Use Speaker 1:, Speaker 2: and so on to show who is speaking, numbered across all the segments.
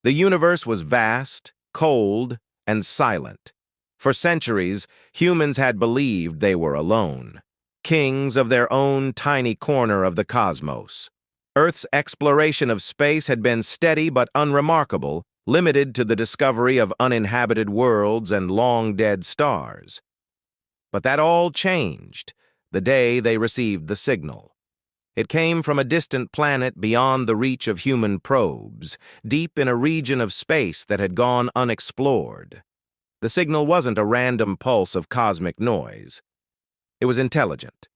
Speaker 1: The universe was vast, cold, and silent. For centuries, humans had believed they were alone, kings of their own tiny corner of the cosmos. Earth's exploration of space had been steady but unremarkable, limited to the discovery of uninhabited worlds and long-dead stars. But that all changed the day they received the signal. It came from a distant planet beyond the reach of human probes, deep in a region of space that had gone unexplored. The signal wasn't a random pulse of cosmic noise. It was intelligent.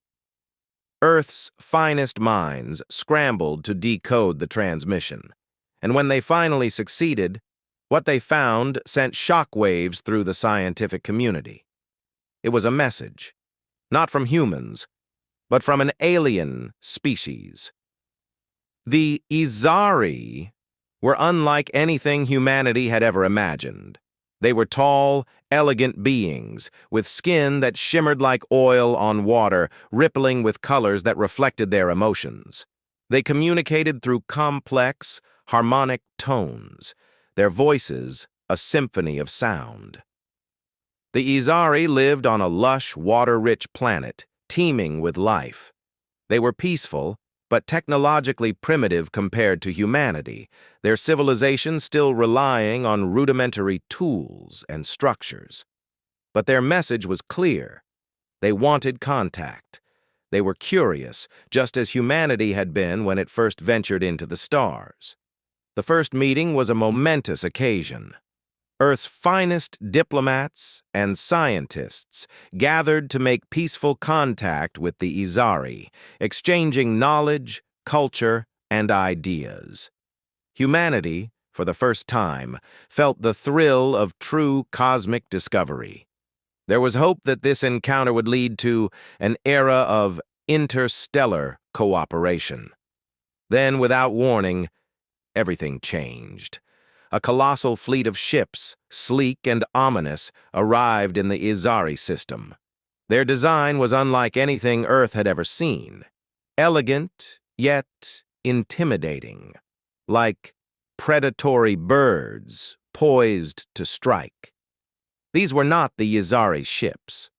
Speaker 1: Earth's finest minds scrambled to decode the transmission, and when they finally succeeded, what they found sent shockwaves through the scientific community. It was a message, not from humans, but from an alien species. The Izari were unlike anything humanity had ever imagined. They were tall, elegant beings, with skin that shimmered like oil on water, rippling with colors that reflected their emotions. They communicated through complex, harmonic tones, their voices a symphony of sound. The Izari lived on a lush, water-rich planet, teeming with life. They were peaceful, but technologically primitive compared to humanity, their civilization still relying on rudimentary tools and structures. But their message was clear. They wanted contact. They were curious, just as humanity had been when it first ventured into the stars. The first meeting was a momentous occasion. Earth's finest diplomats and scientists gathered to make peaceful contact with the Izari, exchanging knowledge, culture, and ideas. Humanity, for the first time, felt the thrill of true cosmic discovery. There was hope that this encounter would lead to an era of interstellar cooperation. Then, without warning, everything changed. A colossal fleet of ships, sleek and ominous, arrived in the Izari system. Their design was unlike anything Earth had ever seen. Elegant, yet intimidating, like predatory birds poised to strike. These were not the Izari ships.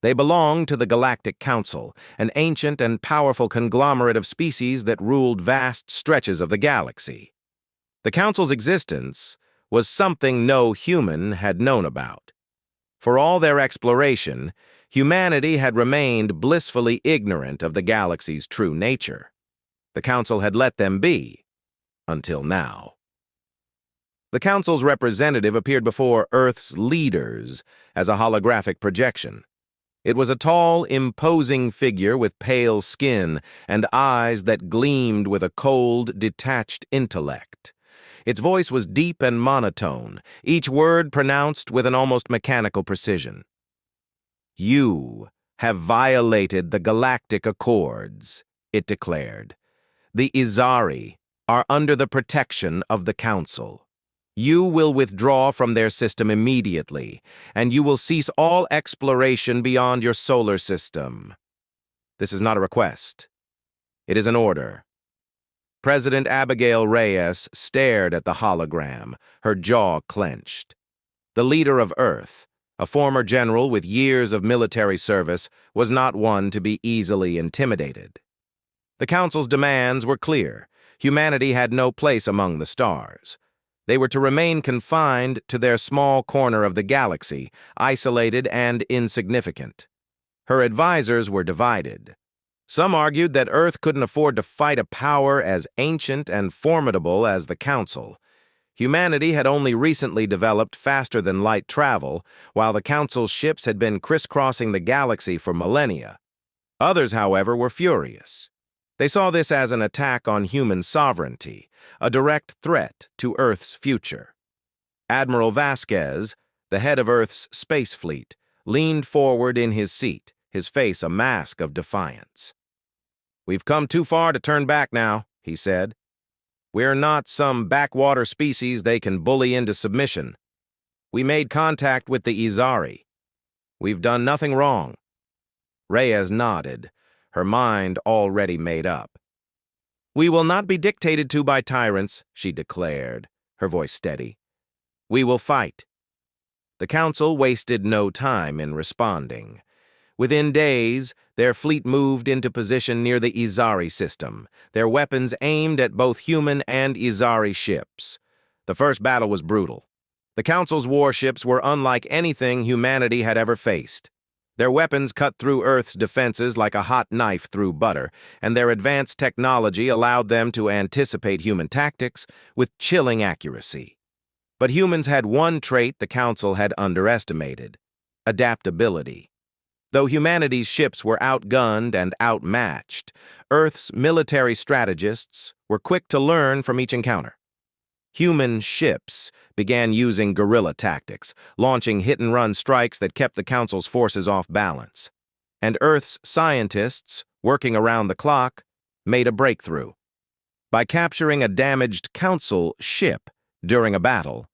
Speaker 1: They belonged to the Galactic Council, an ancient and powerful conglomerate of species that ruled vast stretches of the galaxy. The Council's existence was something no human had known about. For all their exploration, humanity had remained blissfully ignorant of the galaxy's true nature. The Council had let them be, until now. The Council's representative appeared before Earth's leaders as a holographic projection. It was a tall, imposing figure with pale skin and eyes that gleamed with a cold, detached intellect. Its voice was deep and monotone, each word pronounced with an almost mechanical precision. "You have violated the Galactic Accords," it declared. "The Izari are under the protection of the Council. You will withdraw from their system immediately, and you will cease all exploration beyond your solar system." This is not a request. It is an order. President Abigail Reyes stared at the hologram, her jaw clenched. The leader of Earth, a former general with years of military service, was not one to be easily intimidated. The Council's demands were clear. Humanity had no place among the stars. They were to remain confined to their small corner of the galaxy, isolated and insignificant. Her advisors were divided. Some argued that Earth couldn't afford to fight a power as ancient and formidable as the Council. Humanity had only recently developed faster-than-light travel, while the Council's ships had been crisscrossing the galaxy for millennia. Others, however, were furious. They saw this as an attack on human sovereignty, a direct threat to Earth's future. Admiral Vasquez, the head of Earth's space fleet, leaned forward in his seat, his face a mask of defiance. "We've come too far to turn back now," he said. "We're not some backwater species they can bully into submission. We made contact with the Izari. We've done nothing wrong." Reyes nodded, her mind already made up. "We will not be dictated to by tyrants," she declared. her voice steady. "We will fight." The Council wasted no time in responding. Within days, their fleet moved into position near the Izari system, their weapons aimed at both human and Izari ships. The first battle was brutal. The Council's warships were unlike anything humanity had ever faced. Their weapons cut through Earth's defenses like a hot knife through butter, and their advanced technology allowed them to anticipate human tactics with chilling accuracy. But humans had one trait the Council had underestimated: adaptability. Though humanity's ships were outgunned and outmatched, Earth's military strategists were quick to learn from each encounter. Human ships began using guerrilla tactics, launching hit-and-run strikes that kept the Council's forces off balance. And Earth's scientists, working around the clock, made a breakthrough. By capturing a damaged Council ship during a battle,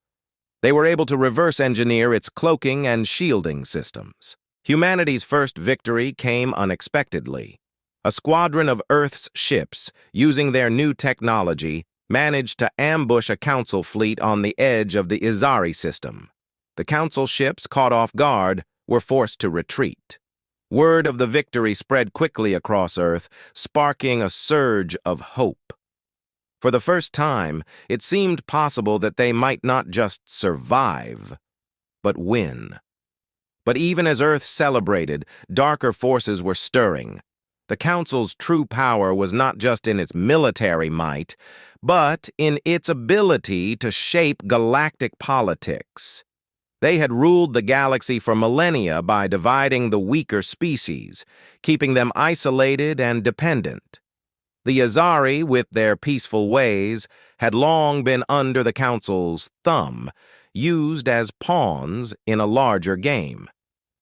Speaker 1: they were able to reverse engineer its cloaking and shielding systems. Humanity's first victory came unexpectedly. A squadron of Earth's ships, using their new technology, managed to ambush a Council fleet on the edge of the Izari system. The Council ships, caught off guard, were forced to retreat. Word of the victory spread quickly across Earth, sparking a surge of hope. For the first time, it seemed possible that they might not just survive, but win. But even as Earth celebrated, darker forces were stirring. The Council's true power was not just in its military might, but in its ability to shape galactic politics. They had ruled the galaxy for millennia by dividing the weaker species, keeping them isolated and dependent. The Izari, with their peaceful ways, had long been under the Council's thumb, used as pawns in a larger game.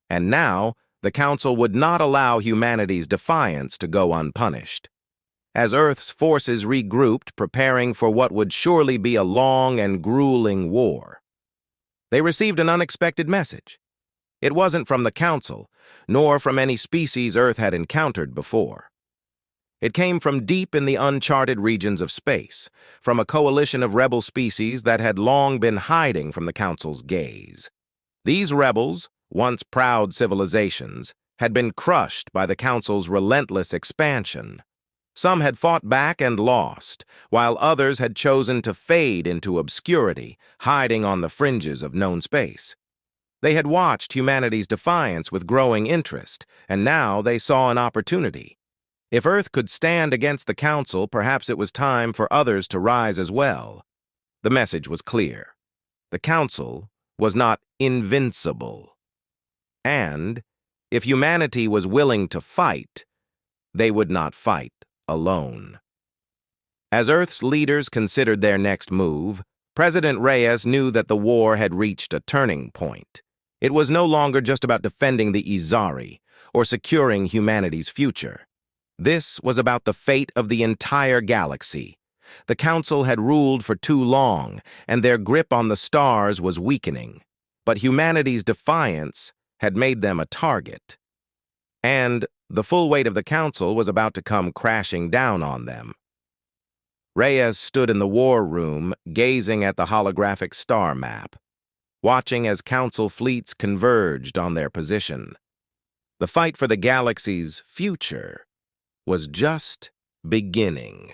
Speaker 1: And now, the Council would not allow humanity's defiance to go unpunished. As Earth's forces regrouped, preparing for what would surely be a long and grueling war, they received an unexpected message. It wasn't from the Council, nor from any species Earth had encountered before. It came from deep in the uncharted regions of space, from a coalition of rebel species that had long been hiding from the Council's gaze. These rebels, once proud civilizations, had been crushed by the Council's relentless expansion. Some had fought back and lost, while others had chosen to fade into obscurity, hiding on the fringes of known space. They had watched humanity's defiance with growing interest, and now they saw an opportunity. If Earth could stand against the Council, perhaps it was time for others to rise as well. The message was clear. The Council was not invincible. And if humanity was willing to fight, they would not fight alone. As Earth's leaders considered their next move, President Reyes knew that the war had reached a turning point. It was no longer just about defending the Izari or securing humanity's future. This was about the fate of the entire galaxy. The Council had ruled for too long, and their grip on the stars was weakening. But humanity's defiance had made them a target. And the full weight of the Council was about to come crashing down on them. Reyes stood in the war room, gazing at the holographic star map, watching as Council fleets converged on their position. The fight for the galaxy's future was just beginning.